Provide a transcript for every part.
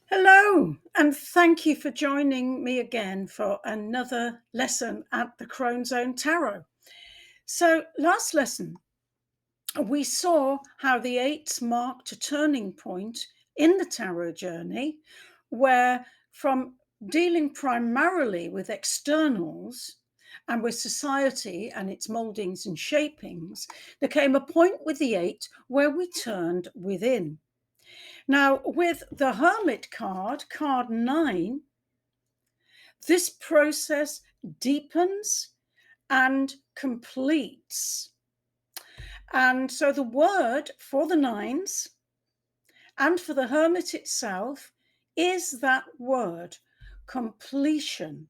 Hello, and thank you for joining me again for another lesson at the Crone Zone Tarot. So, last lesson, we saw how the eights marked a turning point in the tarot journey, where from dealing primarily with externals and with society and its mouldings and shapings, there came a point with the eight where we turned within. Now, with the Hermit card, card 9, this process deepens and completes. And so the word for the nines and for the Hermit itself is that word, completion.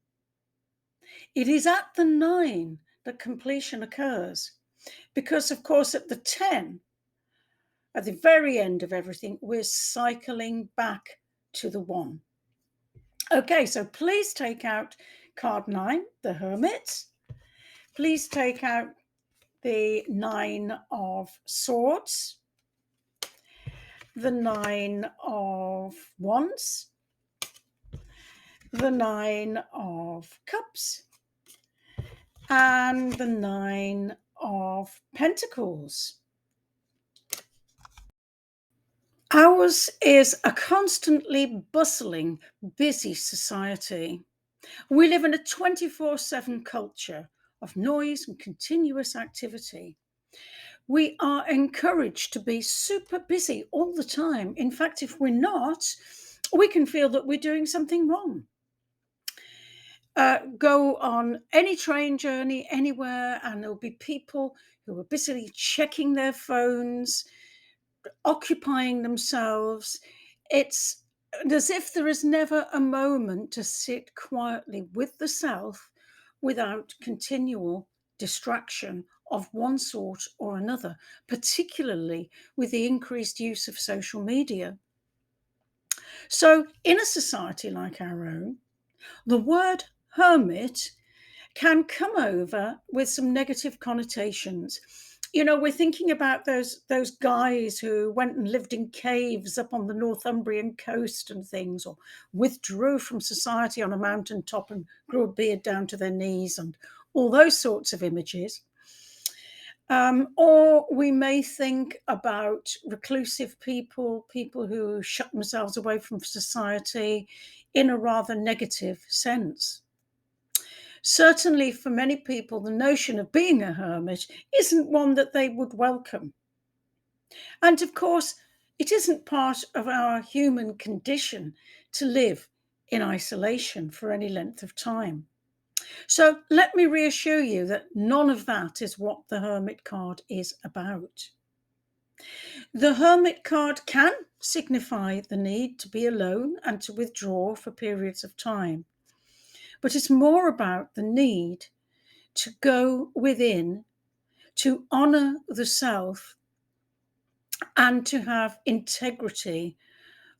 It is at the 9 that completion occurs because, of course, at the 10, at the very end of everything, we're cycling back to the 1. Okay, so please take out card 9, the Hermit. Please take out the 9 of Swords, the 9 of Wands, the 9 of Cups, and the 9 of Pentacles. Ours is a constantly bustling, busy society. We live in a 24/7 culture of noise and continuous activity. We are encouraged to be super busy all the time. In fact, if we're not, we can feel that we're doing something wrong. Go on any train journey anywhere, and there'll be people who are busily checking their phones, occupying themselves. It's as if there is never a moment to sit quietly with the self without continual distraction of one sort or another, particularly with the increased use of social media. So, in a society like our own, the word hermit can come over with some negative connotations. You know, we're thinking about those guys who went and lived in caves up on the Northumbrian coast and things, or withdrew from society on a mountaintop and grew a beard down to their knees, and all those sorts of images. Or we may think about reclusive people who shut themselves away from society in a rather negative sense. Certainly, for many people, the notion of being a hermit isn't one that they would welcome. And of course, it isn't part of our human condition to live in isolation for any length of time. So let me reassure you that none of that is what the Hermit card is about. The Hermit card can signify the need to be alone and to withdraw for periods of time, but it's more about the need to go within, to honour the self, and to have integrity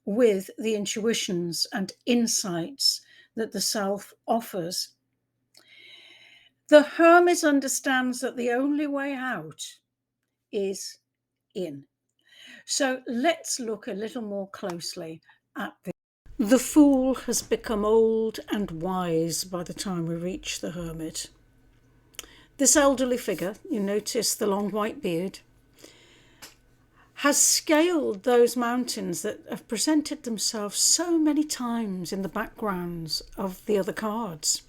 with the intuitions and insights that the self offers. The hermit understands that the only way out is in. So let's look a little more closely at this. The fool has become old and wise by the time we reach the hermit. This elderly figure, you notice the long white beard, has scaled those mountains that have presented themselves so many times in the backgrounds of the other cards.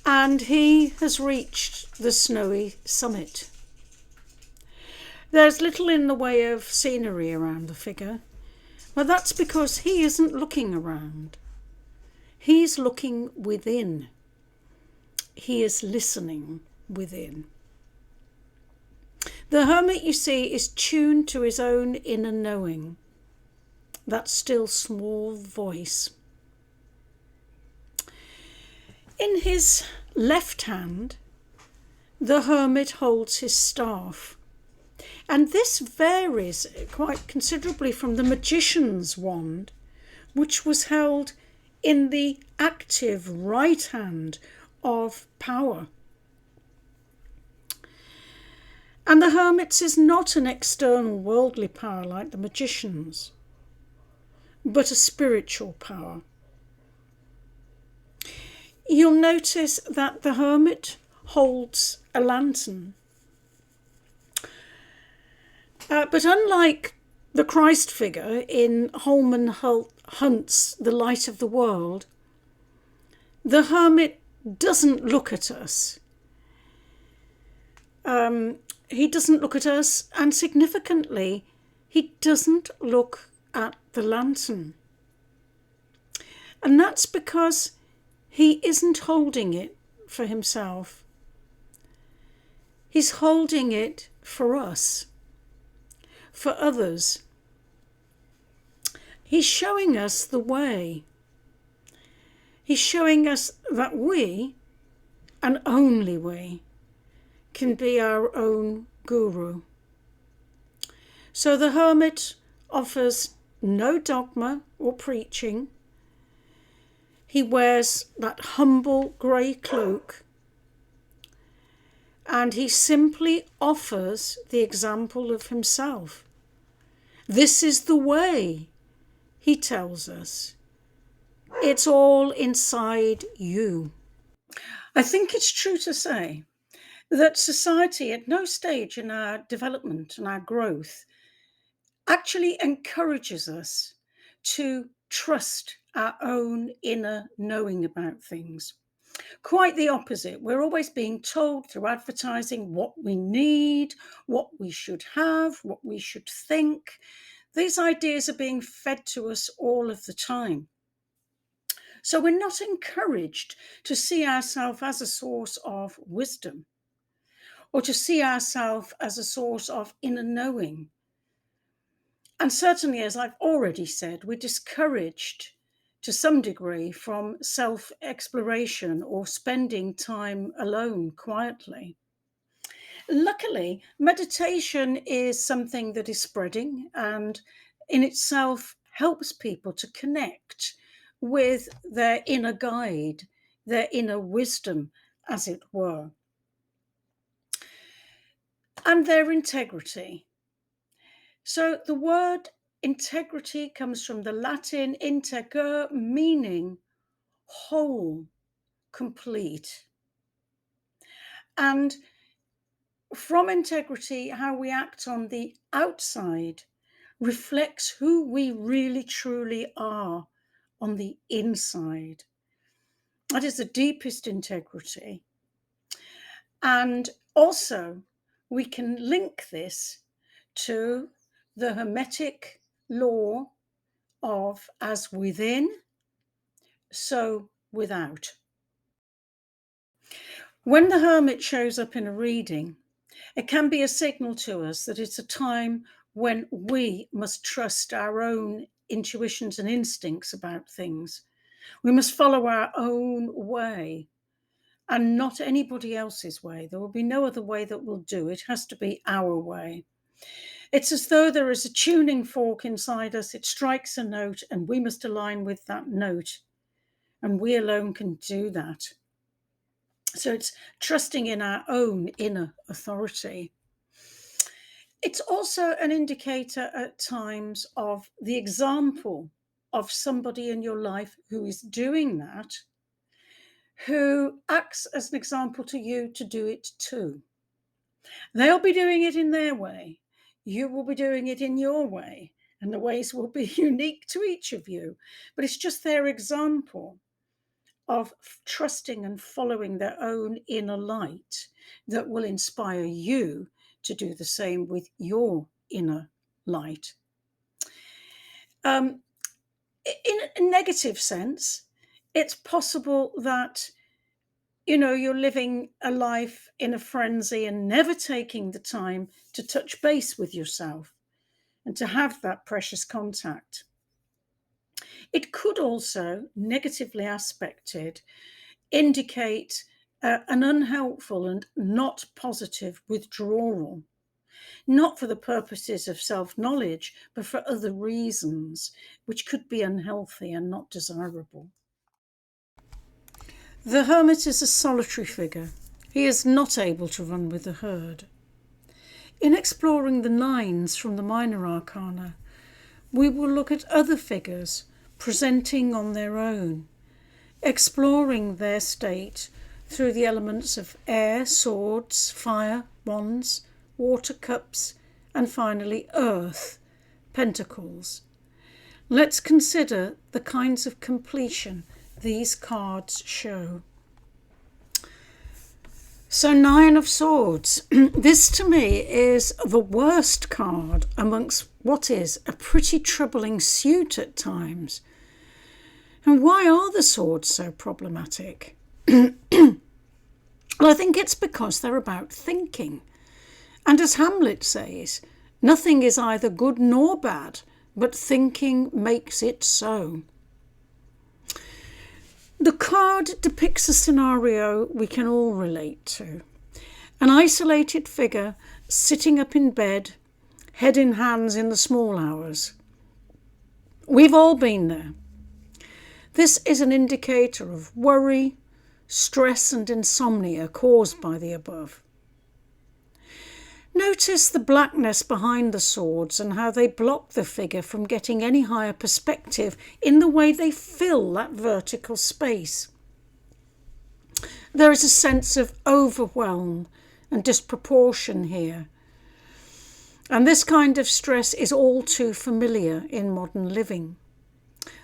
And he has reached the snowy summit. There's little in the way of scenery around the figure, but that's because he isn't looking around. He's looking within. He is listening within. The hermit, you see, is tuned to his own inner knowing, that still small voice. In his left hand, the hermit holds his staff, and this varies quite considerably from the magician's wand, which was held in the active right hand of power. And the hermit's is not an external worldly power like the magician's, but a spiritual power. You'll notice that the hermit holds a lantern. But unlike the Christ figure in Holman Hunt's The Light of the World, the hermit doesn't look at us. He doesn't look at us, and significantly, he doesn't look at the lantern. And that's because he isn't holding it for himself. He's holding it for us, for others. He's showing us the way. He's showing us that we, and only we, can be our own guru. So the hermit offers no dogma or preaching. He wears that humble grey cloak, and he simply offers the example of himself. This is the way, he tells us. It's all inside you. I think it's true to say that society at no stage in our development and our growth actually encourages us to trust our own inner knowing about things. Quite the opposite. We're always being told through advertising what we need, what we should have, what we should think. These ideas are being fed to us all of the time. So we're not encouraged to see ourselves as a source of wisdom, or to see ourselves as a source of inner knowing. And certainly, as I've already said, we're discouraged to some degree from self-exploration or spending time alone quietly. Luckily, meditation is something that is spreading and in itself helps people to connect with their inner guide, their inner wisdom, as it were, and their integrity. So the word integrity comes from the Latin integer, meaning whole, complete. And from integrity, how we act on the outside reflects who we really truly are on the inside. That is the deepest integrity. And also, we can link this to the Hermetic law of as within, so without. When the hermit shows up in a reading, it can be a signal to us that it's a time when we must trust our own intuitions and instincts about things. We must follow our own way and not anybody else's way. There will be no other way that will do. It has to be our way. It's as though there is a tuning fork inside us. It strikes a note and we must align with that note. And we alone can do that. So it's trusting in our own inner authority. It's also an indicator at times of the example of somebody in your life who is doing that, who acts as an example to you to do it too. They'll be doing it in their way. You will be doing it in your way, and the ways will be unique to each of you. But it's just their example of trusting and following their own inner light that will inspire you to do the same with your inner light. In a negative sense, it's possible that you're living a life in a frenzy and never taking the time to touch base with yourself and to have that precious contact. It could also, negatively aspected, indicate an unhelpful and not positive withdrawal, not for the purposes of self-knowledge, but for other reasons, which could be unhealthy and not desirable. The hermit is a solitary figure. He is not able to run with the herd. In exploring the nines from the minor arcana, we will look at other figures presenting on their own, exploring their state through the elements of air, swords, fire, wands, water, cups, and finally earth, pentacles. Let's consider the kinds of completion these cards show. So 9 of Swords. This to me is the worst card amongst what is a pretty troubling suit at times. And why are the swords so problematic? Well, I think it's because they're about thinking. And as Hamlet says, nothing is either good nor bad, but thinking makes it so. The card depicts a scenario we can all relate to. An isolated figure sitting up in bed, head in hands in the small hours. We've all been there. This is an indicator of worry, stress and insomnia caused by the above. Notice the blackness behind the swords and how they block the figure from getting any higher perspective in the way they fill that vertical space. There is a sense of overwhelm and disproportion here. And this kind of stress is all too familiar in modern living.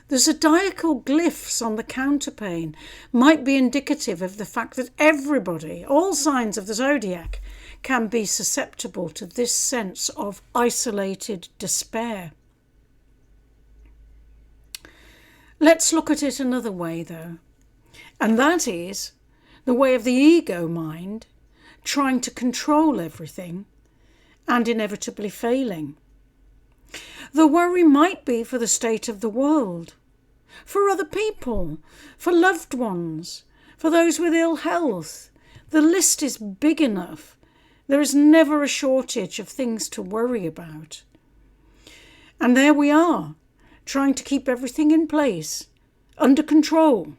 The zodiacal glyphs on the counterpane might be indicative of the fact that everybody, all signs of the zodiac, can be susceptible to this sense of isolated despair. Let's look at it another way, though, and that is the way of the ego mind trying to control everything and inevitably failing. The worry might be for the state of the world, for other people, for loved ones, for those with ill health. The list is big enough. There is never a shortage of things to worry about. And there we are, trying to keep everything in place, under control,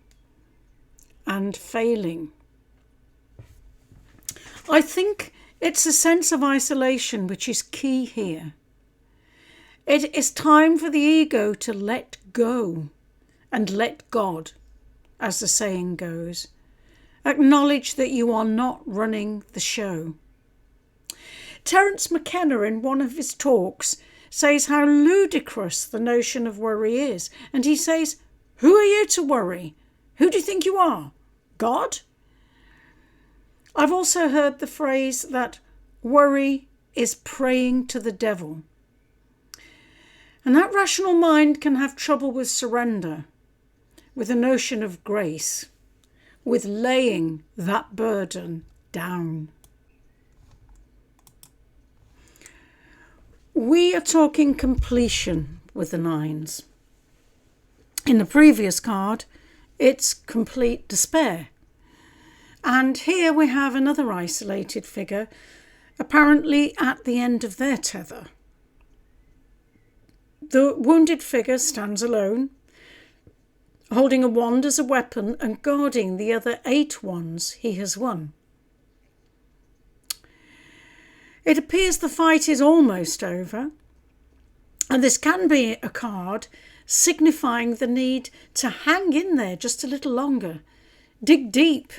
and failing. I think it's a sense of isolation which is key here. It is time for the ego to let go and let God, as the saying goes. Acknowledge that you are not running the show. Terence McKenna, in one of his talks, says how ludicrous the notion of worry is. And he says, who are you to worry? Who do you think you are? God? I've also heard the phrase that worry is praying to the devil. And that rational mind can have trouble with surrender, with the notion of grace, with laying that burden down. We are talking completion with the 9s. In the previous card, it's complete despair. And here we have another isolated figure, apparently at the end of their tether. The wounded figure stands alone, holding a wand as a weapon and guarding the other 8 wands he has won. It appears the fight is almost over, and this can be a card signifying the need to hang in there just a little longer, dig deep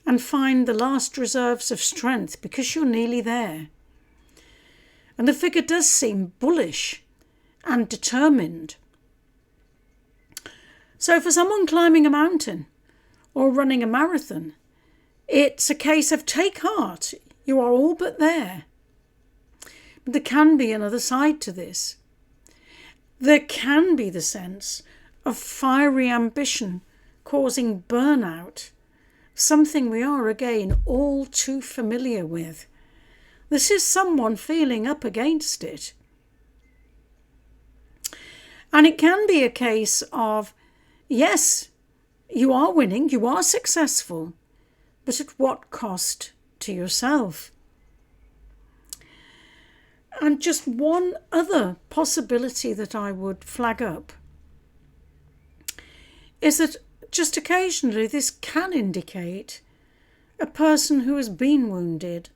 and find the last reserves of strength because you're nearly there. And the figure does seem bullish and determined. So for someone climbing a mountain or running a marathon, it's a case of take heart, you are all but there. But there can be another side to this. There can be the sense of fiery ambition causing burnout, something we are again all too familiar with. This is someone feeling up against it. And it can be a case of, yes, you are winning, you are successful, but at what cost to yourself? And just one other possibility that I would flag up is that just occasionally this can indicate a person who has been wounded,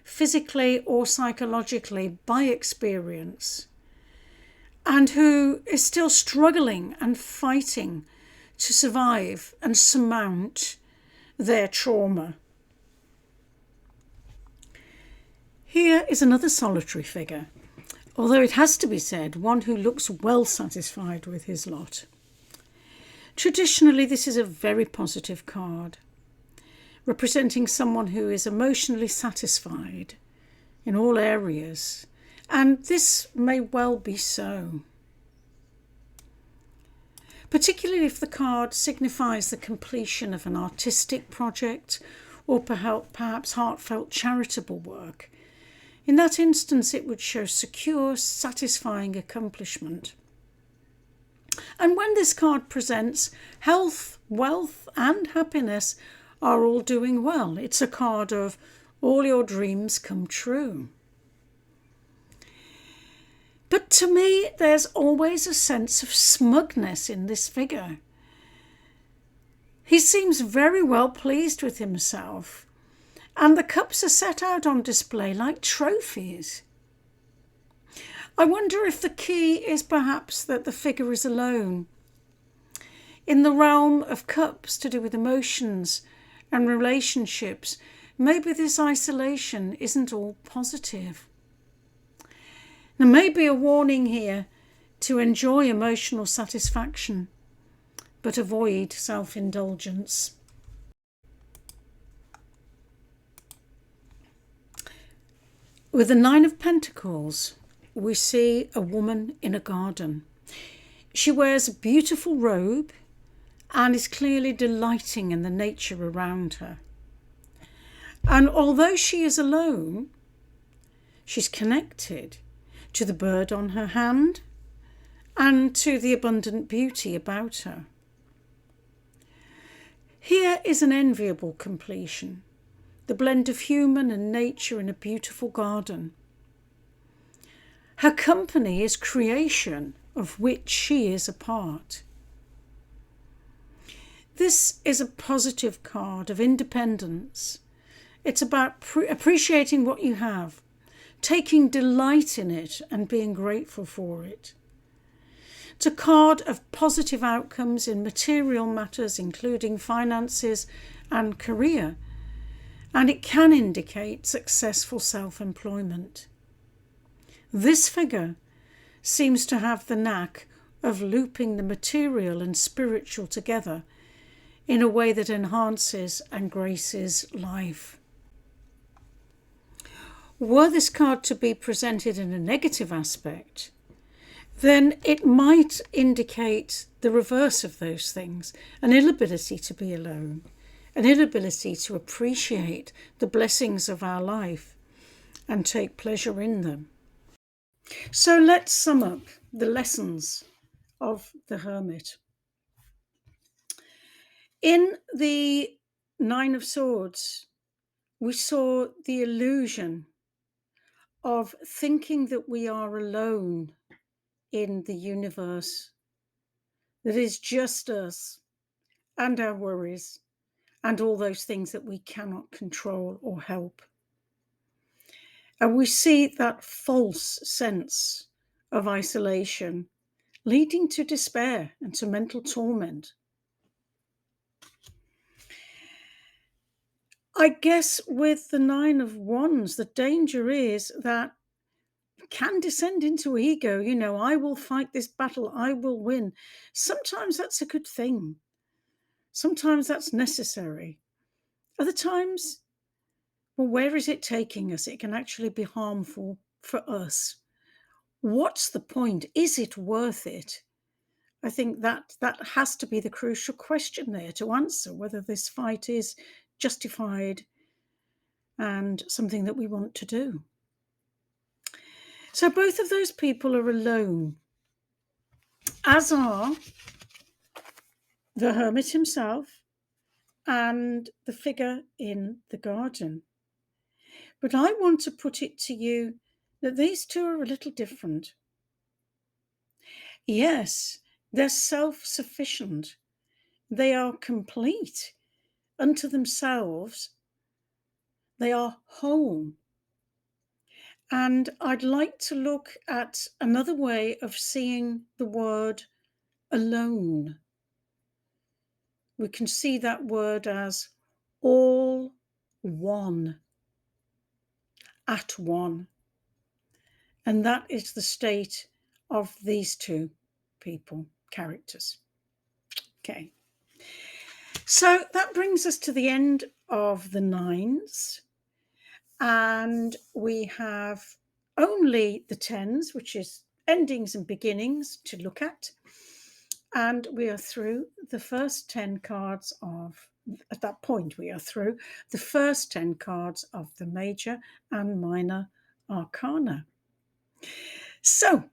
physically or psychologically, by experience, and who is still struggling and fighting to survive and surmount their trauma. Here is another solitary figure, although it has to be said, one who looks well satisfied with his lot. Traditionally, this is a very positive card, representing someone who is emotionally satisfied in all areas, and this may well be so. Particularly if the card signifies the completion of an artistic project or perhaps heartfelt charitable work. In that instance, it would show secure, satisfying accomplishment. And when this card presents health, wealth, and happiness are all doing well, it's a card of all your dreams come true. But to me, there's always a sense of smugness in this figure. He seems very well pleased with himself, and the cups are set out on display like trophies. I wonder if the key is perhaps that the figure is alone. In the realm of cups to do with emotions and relationships, maybe this isolation isn't all positive. There may be a warning here to enjoy emotional satisfaction, but avoid self-indulgence. With the Nine of Pentacles, we see a woman in a garden. She wears a beautiful robe and is clearly delighting in the nature around her. And although she is alone, she's connected to the bird on her hand and to the abundant beauty about her. Here is an enviable completion, the blend of human and nature in a beautiful garden. Her company is creation of which she is a part. This is a positive card of independence. It's about appreciating what you have, taking delight in it and being grateful for it. It's a card of positive outcomes in material matters, including finances and career, and it can indicate successful self-employment. This figure seems to have the knack of looping the material and spiritual together in a way that enhances and graces life. Were this card to be presented in a negative aspect, then it might indicate the reverse of those things, an inability to be alone, an inability to appreciate the blessings of our life and take pleasure in them. So let's sum up the lessons of the Hermit. In the Nine of Swords, we saw the illusion of thinking that we are alone in the universe, that is just us and our worries and all those things that we cannot control or help. And we see that false sense of isolation leading to despair and to mental torment. I guess with the Nine of Wands, the danger is that it can descend into ego. I will fight this battle, I will win. Sometimes that's a good thing. Sometimes that's necessary. Other times, well, where is it taking us? It can actually be harmful for us. What's the point? Is it worth it? I think that has to be the crucial question there to answer, whether this fight is justified and something that we want to do. So both of those people are alone, as are the Hermit himself and the figure in the garden. But I want to put it to you that these two are a little different. Yes, they're self-sufficient. They are complete unto themselves. They are whole. And I'd like to look at another way of seeing the word alone. We can see that word as all one, at one. And that is the state of these two people, characters. Okay. So that brings us to the end of the nines. And we have only the tens, which is endings and beginnings, to look at. And we are through the first 10 cards of, at that point, we are through the first 10 cards of the major and minor arcana. So,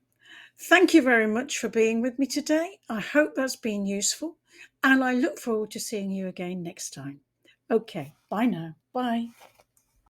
thank you very much for being with me today. I hope that's been useful, and I look forward to seeing you again next time. Okay, bye now. Bye.